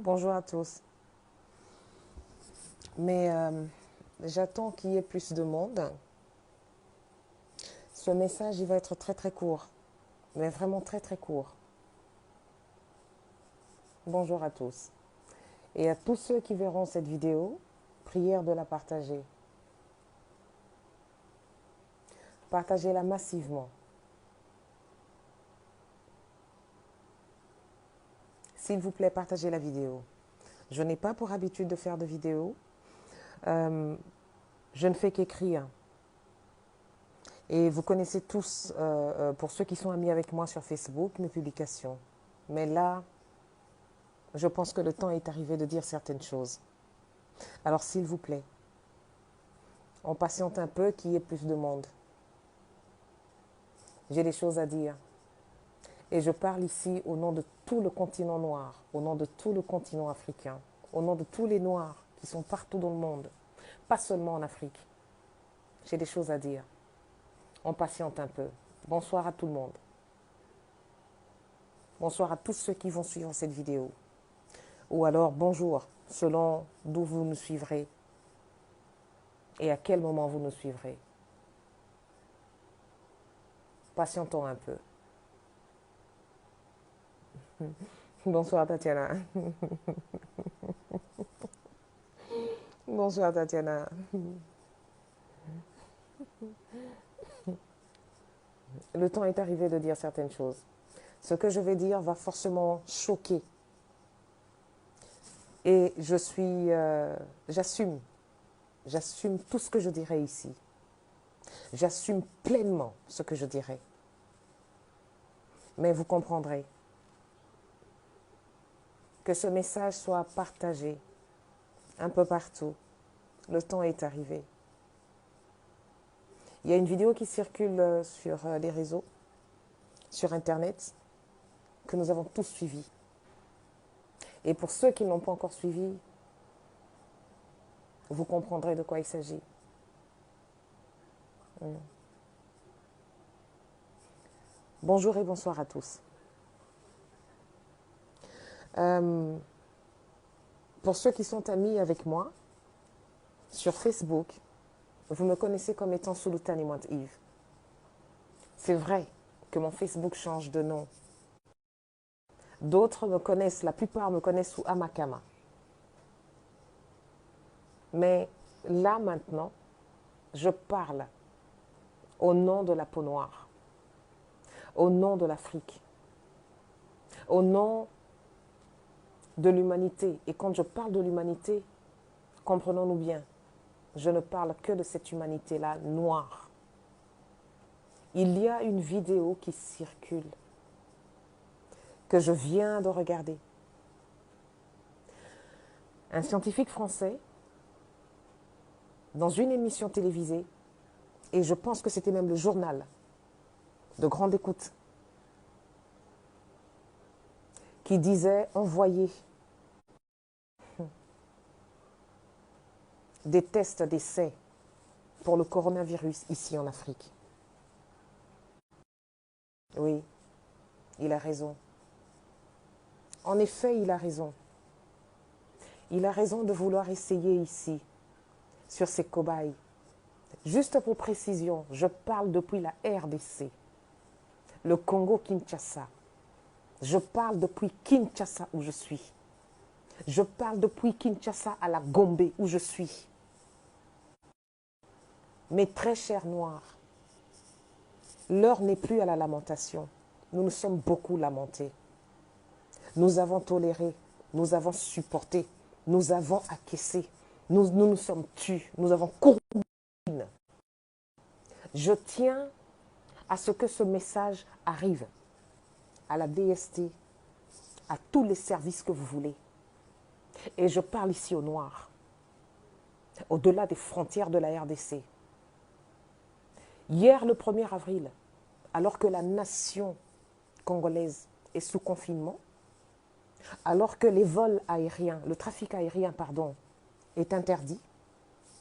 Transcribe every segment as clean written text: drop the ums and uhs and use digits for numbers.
Bonjour à tous. Mais j'attends qu'il y ait plus de monde. Ce message, il va être très très court, mais vraiment très très court. Bonjour à tous. Et à tous ceux qui verront cette vidéo, prière de la partager. Partagez-la massivement. S'il vous plaît, partagez la vidéo. Je n'ai pas pour habitude de faire de vidéos. Je ne fais qu'écrire. Et vous connaissez tous, pour ceux qui sont amis avec moi sur Facebook, mes publications. Mais là, je pense que le temps est arrivé de dire certaines choses. Alors s'il vous plaît, on patiente un peu qu'il y ait plus de monde. J'ai des choses à dire. Et je parle ici au nom de tout le continent noir, au nom de tout le continent africain, au nom de tous les Noirs qui sont partout dans le monde, pas seulement en Afrique. J'ai des choses à dire. On patiente un peu. Bonsoir à tout le monde. Bonsoir à tous ceux qui vont suivre cette vidéo. Ou alors bonjour, selon d'où vous nous suivrez et à quel moment vous nous suivrez. Patientons un peu. Bonsoir Tatiana. Bonsoir Tatiana. Le temps est arrivé de dire certaines choses. Ce que je vais dire va forcément choquer. Et j'assume tout ce que je dirai ici. J'assume pleinement ce que je dirai. Mais vous comprendrez que ce message soit partagé un peu partout. Le temps est arrivé. Il y a une vidéo qui circule sur les réseaux, sur Internet, que nous avons tous suivie. Et pour ceux qui ne l'ont pas encore suivie, vous comprendrez de quoi il s'agit. Bonjour et bonsoir à tous. Pour ceux qui sont amis avec moi, sur Facebook, vous me connaissez comme étant Sultani Mwant Yves. C'est vrai que mon Facebook change de nom. D'autres me connaissent, la plupart me connaissent sous Amakama. Mais là maintenant, je parle au nom de la peau noire, au nom de l'Afrique, au nom de l'humanité. Et quand je parle de l'humanité, comprenons-nous bien, je ne parle que de cette humanité-là noire. Il y a une vidéo qui circule, que je viens de regarder. Un scientifique français, dans une émission télévisée, et je pense que c'était même le journal de grande écoute, qui disait envoyer des tests d'essai pour le coronavirus ici en Afrique. Oui, il a raison. En effet, il a raison. Il a raison de vouloir essayer ici, sur ces cobayes. Juste pour précision, je parle depuis la RDC, le Congo-Kinshasa. Je parle depuis Kinshasa où je suis. Je parle depuis Kinshasa à la Gombe où je suis. Mes très chers Noirs, l'heure n'est plus à la lamentation. Nous nous sommes beaucoup lamentés. Nous avons toléré, nous avons supporté, nous avons acquiescé, nous sommes tus, nous avons couru. Je tiens à ce que ce message arrive à la DST, à tous les services que vous voulez. Et je parle ici aux Noirs, au-delà des frontières de la RDC. Hier, le 1er avril, alors que la nation congolaise est sous confinement, alors que les vols aériens, le trafic aérien, pardon, est interdit,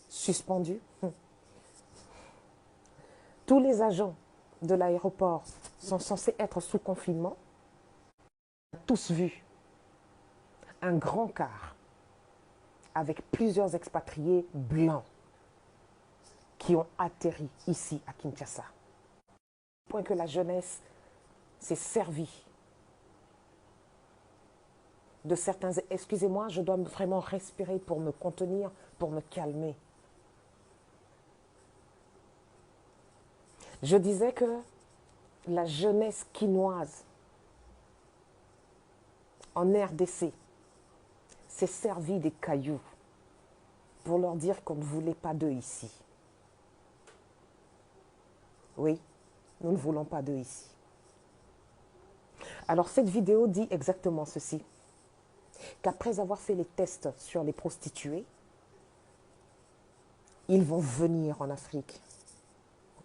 suspendu, tous les agents de l'aéroport sont censés être sous confinement, tous vus un grand car avec plusieurs expatriés blancs qui ont atterri ici à Kinshasa. Au point que la jeunesse s'est servie de certains... Excusez-moi, je dois vraiment respirer pour me contenir, pour me calmer. Je disais que la jeunesse quinoise en RDC s'est servie des cailloux pour leur dire qu'on ne voulait pas d'eux ici. Oui, nous ne voulons pas d'eux ici. Alors cette vidéo dit exactement ceci, qu'après avoir fait les tests sur les prostituées, ils vont venir en Afrique.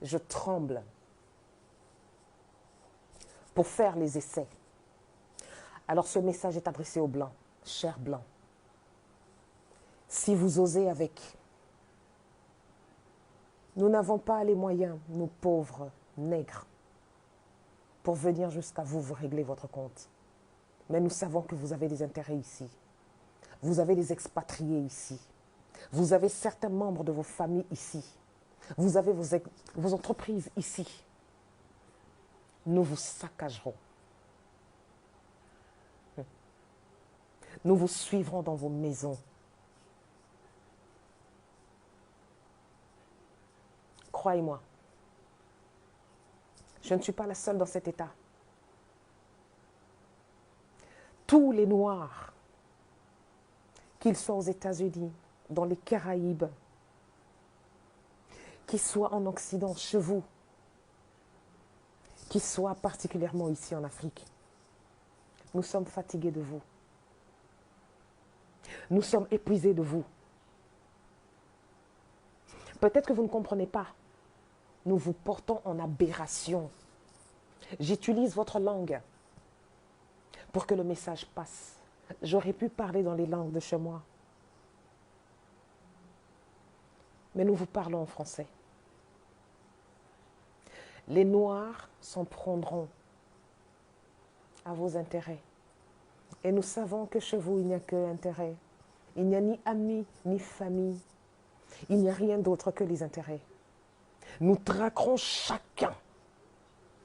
Je tremble pour faire les essais. Alors ce message est adressé aux Blancs, chers Blancs. Si vous osez avec, nous n'avons pas les moyens, nous pauvres nègres, pour venir jusqu'à vous, vous régler votre compte. Mais nous savons que vous avez des intérêts ici. Vous avez des expatriés ici. Vous avez certains membres de vos familles ici. Vous avez vos entreprises ici. Nous vous saccagerons. Nous vous suivrons dans vos maisons. Croyez-moi, je ne suis pas la seule dans cet état. Tous les Noirs, qu'ils soient aux États-Unis, dans les Caraïbes, qu'ils soient en Occident, chez vous, qu'ils soient particulièrement ici en Afrique, nous sommes fatigués de vous. Nous sommes épuisés de vous. Peut-être que vous ne comprenez pas. Nous vous portons en aberration. J'utilise votre langue pour que le message passe. J'aurais pu parler dans les langues de chez moi. Mais nous vous parlons en français. Les Noirs s'en prendront à vos intérêts. Et nous savons que chez vous, il n'y a que intérêt. Il n'y a ni amis, ni famille. Il n'y a rien d'autre que les intérêts. Nous traquerons chacun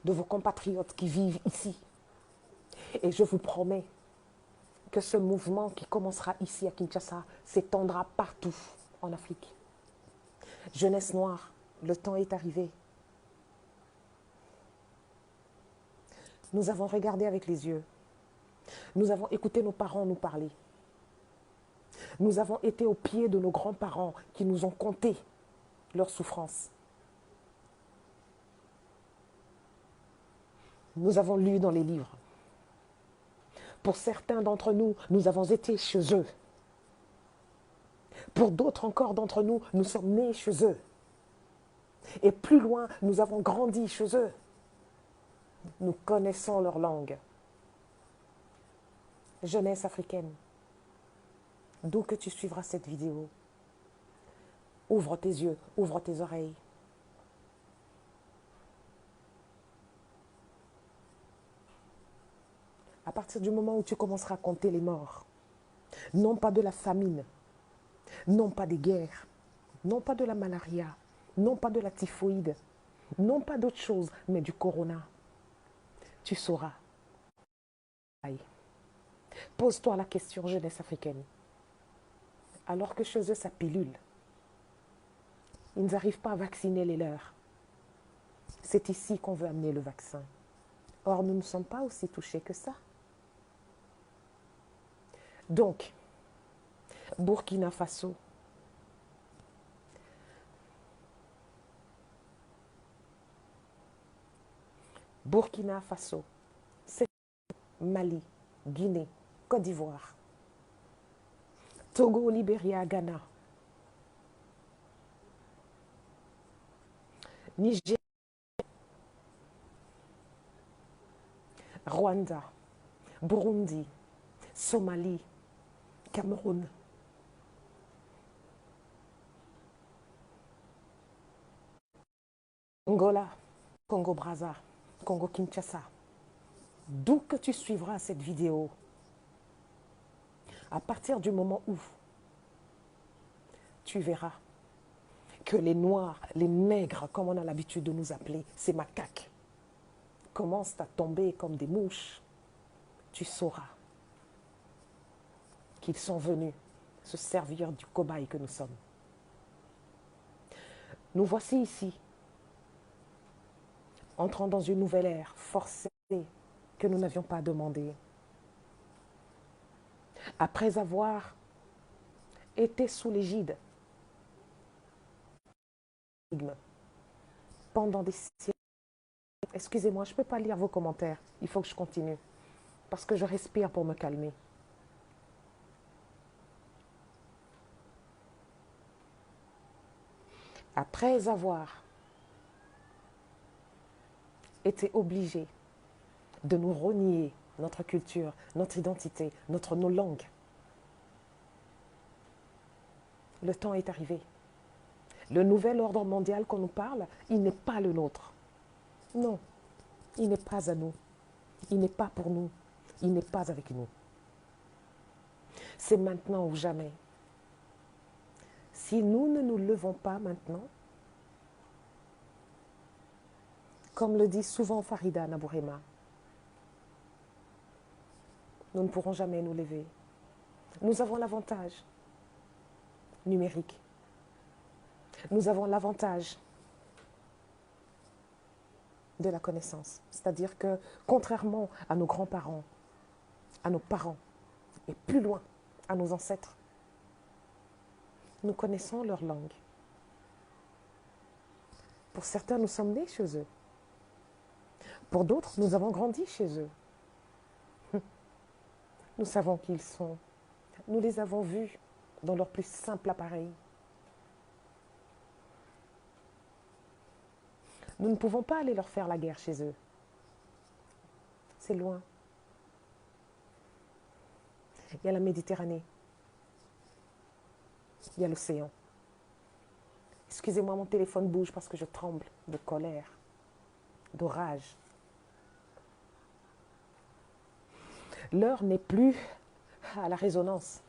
de vos compatriotes qui vivent ici. Et je vous promets que ce mouvement qui commencera ici à Kinshasa s'étendra partout en Afrique. Jeunesse noire, le temps est arrivé. Nous avons regardé avec les yeux. Nous avons écouté nos parents nous parler. Nous avons été au pied de nos grands-parents qui nous ont conté leurs souffrances. Nous avons lu dans les livres. Pour certains d'entre nous, nous avons été chez eux. Pour d'autres encore d'entre nous, nous sommes nés chez eux. Et plus loin, nous avons grandi chez eux. Nous connaissons leur langue. Jeunesse africaine, d'où que tu suivras cette vidéo, ouvre tes yeux, ouvre tes oreilles. À partir du moment où tu commenceras à compter les morts, non pas de la famine, non pas des guerres, non pas de la malaria, non pas de la typhoïde, non pas d'autre chose, mais du corona, tu sauras. Pose-toi la question, jeunesse africaine. Alors que chez eux, ça pilule. Ils n'arrivent pas à vacciner les leurs. C'est ici qu'on veut amener le vaccin. Or, nous ne sommes pas aussi touchés que ça. Donc, Burkina Faso, Burkina Faso, Mali, Guinée, Côte d'Ivoire, Togo, Libéria, Ghana, Niger, Rwanda, Burundi, Somalie, Cameroun, Angola, Congo-Brazza, Congo-Kinshasa. D'où que tu suivras cette vidéo, À partir du moment où tu verras que les noirs, les nègres, comme on a l'habitude de nous appeler, ces macaques, commencent à tomber comme des mouches, tu sauras qu'ils sont venus se servir du cobaye que nous sommes. Nous voici ici, entrant dans une nouvelle ère forcée que nous n'avions pas demandée. Après avoir été sous l'égide pendant des siècles. Excusez-moi, je ne peux pas lire vos commentaires. Il faut que je continue. Parce que je respire pour me calmer. Après avoir été obligés de nous renier notre culture, notre identité, nos langues, le temps est arrivé. Le nouvel ordre mondial qu'on nous parle, il n'est pas le nôtre. Non, il n'est pas à nous. Il n'est pas pour nous. Il n'est pas avec nous. C'est maintenant ou jamais. Si nous ne nous levons pas maintenant, comme le dit souvent Farida Nabourema, nous ne pourrons jamais nous lever. Nous avons l'avantage numérique. Nous avons l'avantage de la connaissance. C'est-à-dire que, contrairement à nos grands-parents, à nos parents, et plus loin, à nos ancêtres, nous connaissons leur langue. Pour certains, nous sommes nés chez eux. Pour d'autres, nous avons grandi chez eux. Nous savons qui ils sont. Nous les avons vus dans leur plus simple appareil. Nous ne pouvons pas aller leur faire la guerre chez eux. C'est loin. Il y a la Méditerranée. Il y a l'océan. Excusez-moi, mon téléphone bouge parce que je tremble de colère, de rage. L'heure n'est plus à la résonance.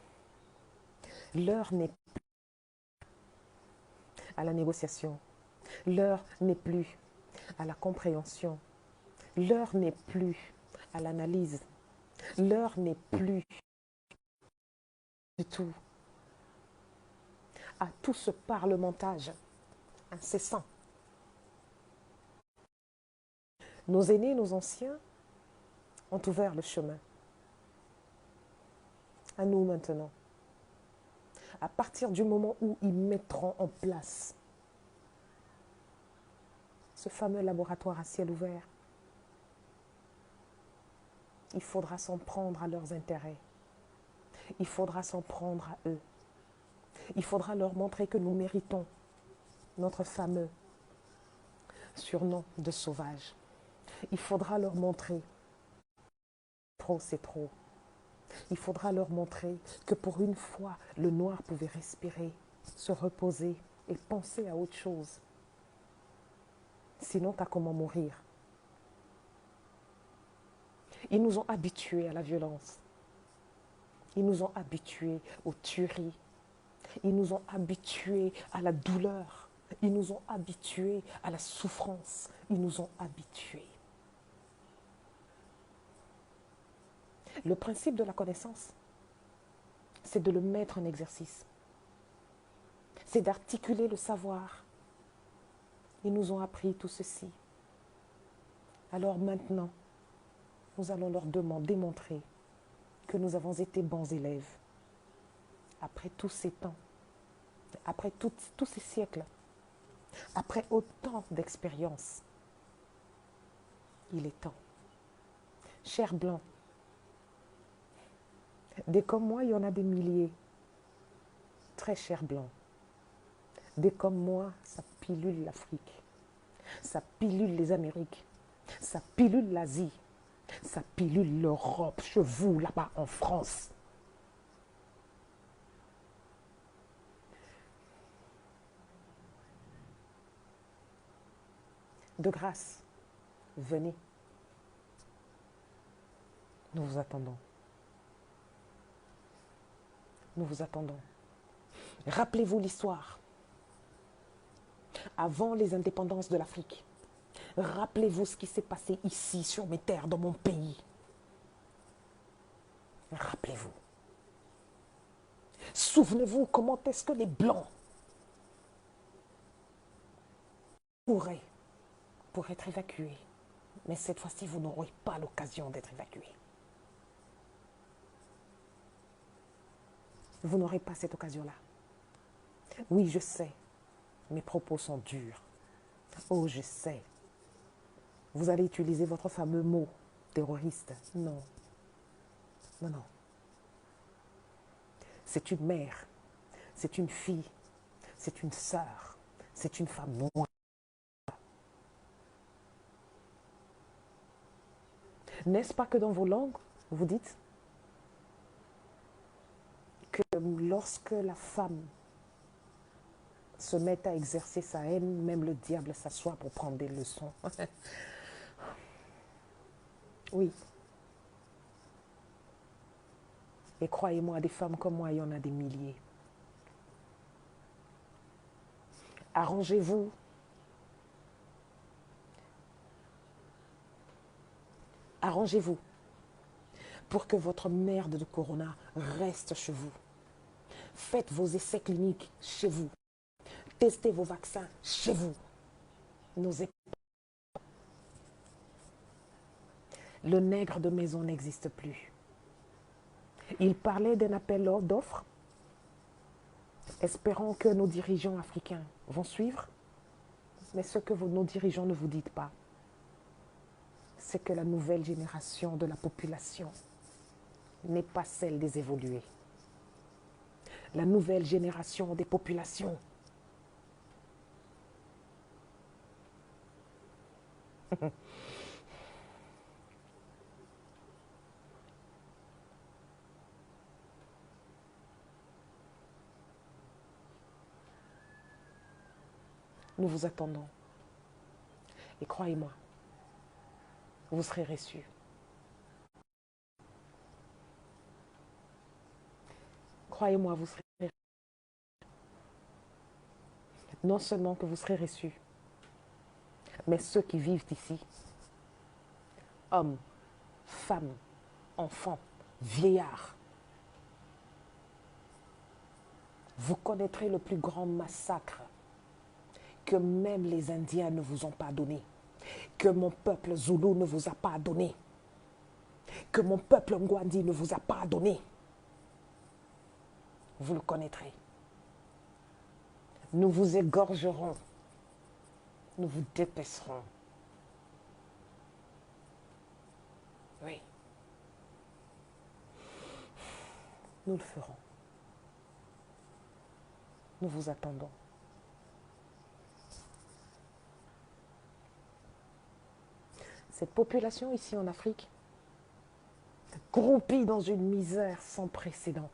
L'heure n'est plus à la négociation. L'heure n'est plus à la compréhension. L'heure n'est plus à l'analyse. L'heure n'est plus du tout à tout ce parlementage incessant. Nos aînés, nos anciens ont ouvert le chemin. À nous maintenant. À partir du moment où ils mettront en place ce fameux laboratoire à ciel ouvert, il faudra s'en prendre à leurs intérêts. Il faudra s'en prendre à eux. Il faudra leur montrer que nous méritons notre fameux surnom de sauvage. Il faudra leur montrer trop c'est trop. Il faudra leur montrer que pour une fois, le noir pouvait respirer, se reposer et penser à autre chose. Sinon, t'as comment mourir? Ils nous ont habitués à la violence. Ils nous ont habitués aux tueries. Ils nous ont habitués à la douleur. Ils nous ont habitués à la souffrance. Ils nous ont habitués. Le principe de la connaissance, c'est de le mettre en exercice. C'est d'articuler le savoir. Ils nous ont appris tout ceci. Alors maintenant, nous allons leur démontrer que nous avons été bons élèves. Après tous ces temps, après tous ces siècles, après autant d'expériences, il est temps. Chers Blancs, des comme moi, il y en a des milliers. Très chers Blancs. Des comme moi, ça pilule l'Afrique. Ça pilule les Amériques. Ça pilule l'Asie. Ça pilule l'Europe. Chez vous, là-bas, en France. De grâce, venez. Nous vous attendons. Nous vous attendons. Rappelez-vous l'histoire. Avant les indépendances de l'Afrique, rappelez-vous ce qui s'est passé ici, sur mes terres, dans mon pays. Rappelez-vous. Souvenez-vous comment est-ce que les Blancs couraient pour être évacués. Mais cette fois-ci, vous n'aurez pas l'occasion d'être évacués. Vous n'aurez pas cette occasion-là. Oui, je sais, mes propos sont durs. Oh, je sais. Vous allez utiliser votre fameux mot, terroriste. Non. Non, non. C'est une mère, c'est une fille, c'est une sœur, c'est une femme noire. N'est-ce pas que dans vos langues, vous dites que lorsque la femme se met à exercer sa haine, même le diable s'assoit pour prendre des leçons. Oui. Et croyez-moi, des femmes comme moi, il y en a des milliers. Arrangez-vous. Arrangez-vous pour que votre merde de corona reste chez vous. Faites vos essais cliniques chez vous. Testez vos vaccins chez vous. N'osez pas. Le nègre de maison n'existe plus. Il parlait d'un appel d'offres, espérant que nos dirigeants africains vont suivre. Mais ce que nos dirigeants ne vous disent pas, c'est que la nouvelle génération de la population n'est pas celle des évolués. La nouvelle génération des populations nous vous attendons. Et croyez-moi, vous serez reçus. Croyez-moi, vous serez reçus. Non seulement que vous serez reçus, mais ceux qui vivent ici, hommes, femmes, enfants, vieillards, vous connaîtrez le plus grand massacre que même les Indiens ne vous ont pas donné, que mon peuple Zoulou ne vous a pas donné, que mon peuple Ngwandi ne vous a pas donné. Vous le connaîtrez. Nous vous égorgerons, nous vous dépecerons. Oui. Nous le ferons. Nous vous attendons. Cette population ici en Afrique, croupie dans une misère sans précédent,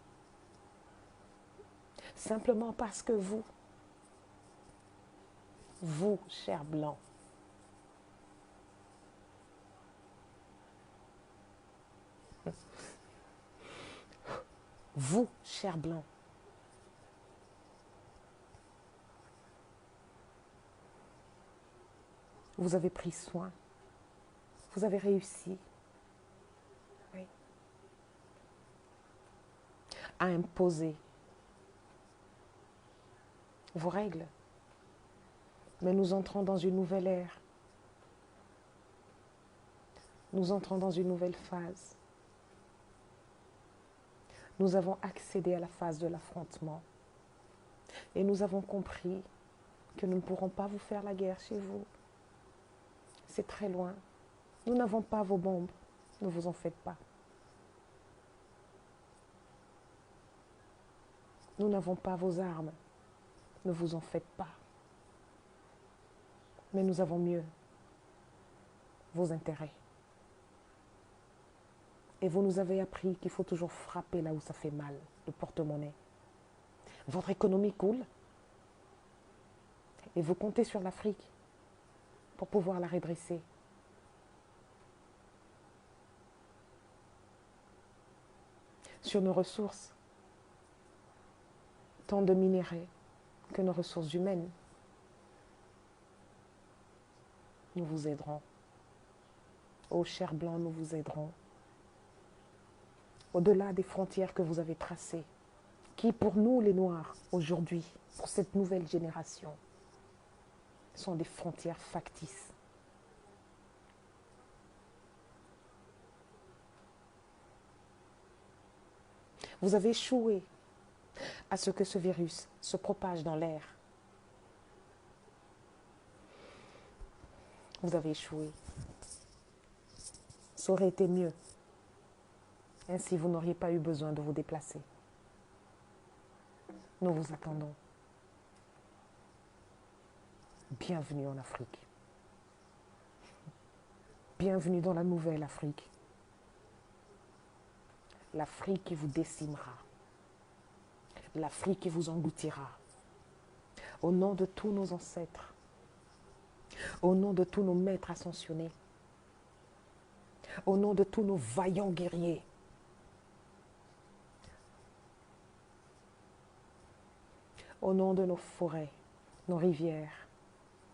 simplement parce que vous, chers Blancs, vous, chers Blancs, vous avez pris soin, vous avez réussi, oui, à imposer vos règles. Mais nous entrons dans une nouvelle ère. Nous entrons dans une nouvelle phase. Nous avons accédé à la phase de l'affrontement. Et nous avons compris que nous ne pourrons pas vous faire la guerre chez vous. C'est très loin. Nous n'avons pas vos bombes. Ne vous en faites pas. Nous n'avons pas vos armes. Ne vous en faites pas. Mais nous avons mieux. Vos intérêts. Et vous nous avez appris qu'il faut toujours frapper là où ça fait mal, le porte-monnaie. Votre économie coule. Et vous comptez sur l'Afrique pour pouvoir la redresser. Sur nos ressources. tant de minerais que nos ressources humaines. Nous vous aiderons. Ô chers blancs, nous vous aiderons. Au-delà des frontières que vous avez tracées, qui pour nous les Noirs, aujourd'hui, pour cette nouvelle génération, sont des frontières factices. Vous avez échoué à ce que ce virus se propage dans l'air. Vous avez échoué. Ça aurait été mieux. Ainsi, vous n'auriez pas eu besoin de vous déplacer. Nous vous attendons. Bienvenue en Afrique. Bienvenue dans la nouvelle Afrique. L'Afrique qui vous décimera. L'Afrique qui vous engloutira. Au nom de tous nos ancêtres. Au nom de tous nos maîtres ascensionnés. Au nom de tous nos vaillants guerriers. Au nom de nos forêts, nos rivières,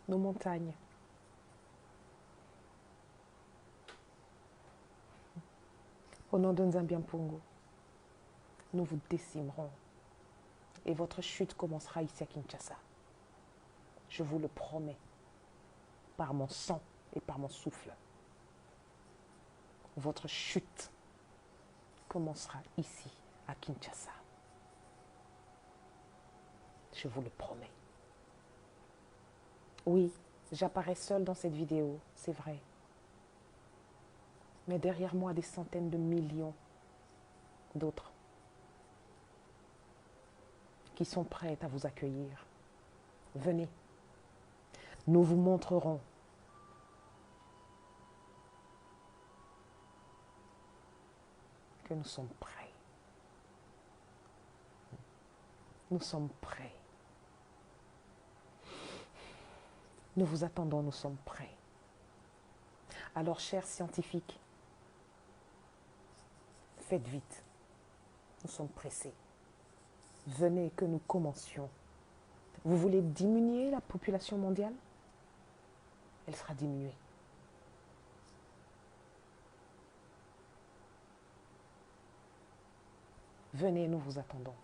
nos montagnes. Au nom de Nzambiampungu, nous vous décimerons. Et votre chute commencera ici à Kinshasa. Je vous le promets, par mon sang et par mon souffle. Votre chute commencera ici à Kinshasa. Je vous le promets. Oui, j'apparais seule dans cette vidéo, c'est vrai. Mais derrière moi, des centaines de millions d'autres qui sont prêtes à vous accueillir. Venez, nous vous montrerons que nous sommes prêts. Nous sommes prêts. Nous vous attendons, nous sommes prêts. Alors, chers scientifiques, faites vite. Nous sommes pressés. Venez que nous commencions. Vous voulez diminuer la population mondiale? Elle sera diminuée. Venez, nous vous attendons.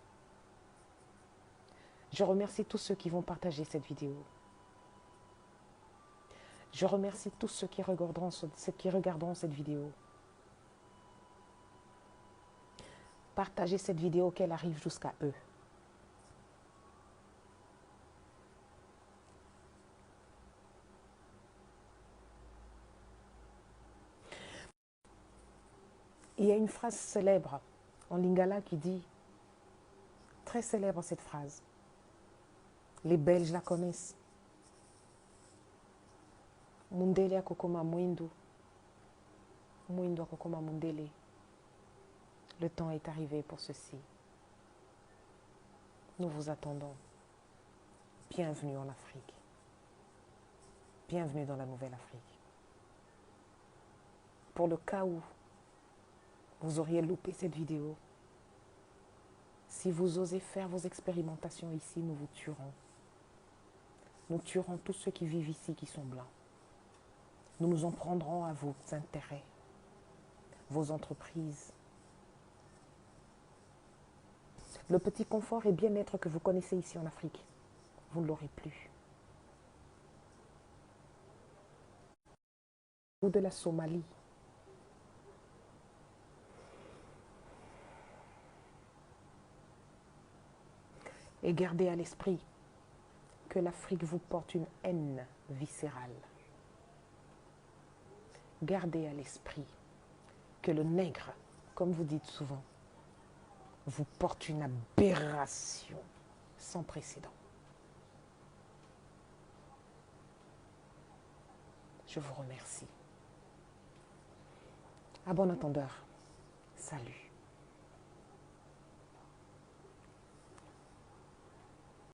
Je remercie tous ceux qui vont partager cette vidéo. Je remercie tous ceux qui regarderont cette vidéo. Partagez cette vidéo qu'elle arrive jusqu'à eux. Il y a une phrase célèbre en lingala qui dit, très célèbre cette phrase, les Belges la connaissent. Mundele akokoma mwindu, mwindu akokoma mundele. Le temps est arrivé pour ceci. Nous vous attendons. Bienvenue en Afrique. Bienvenue dans la nouvelle Afrique. Pour le cas où vous auriez loupé cette vidéo, si vous osez faire vos expérimentations ici, nous vous tuerons. Nous tuerons tous ceux qui vivent ici qui sont blancs. Nous nous en prendrons à vos intérêts, vos entreprises. Le petit confort et bien-être que vous connaissez ici en Afrique, vous ne l'aurez plus. Ou de la Somalie. Et gardez à l'esprit que l'Afrique vous porte une haine viscérale. Gardez à l'esprit que le nègre, comme vous dites souvent, vous porte une aberration sans précédent. Je vous remercie. À bon entendeur, salut.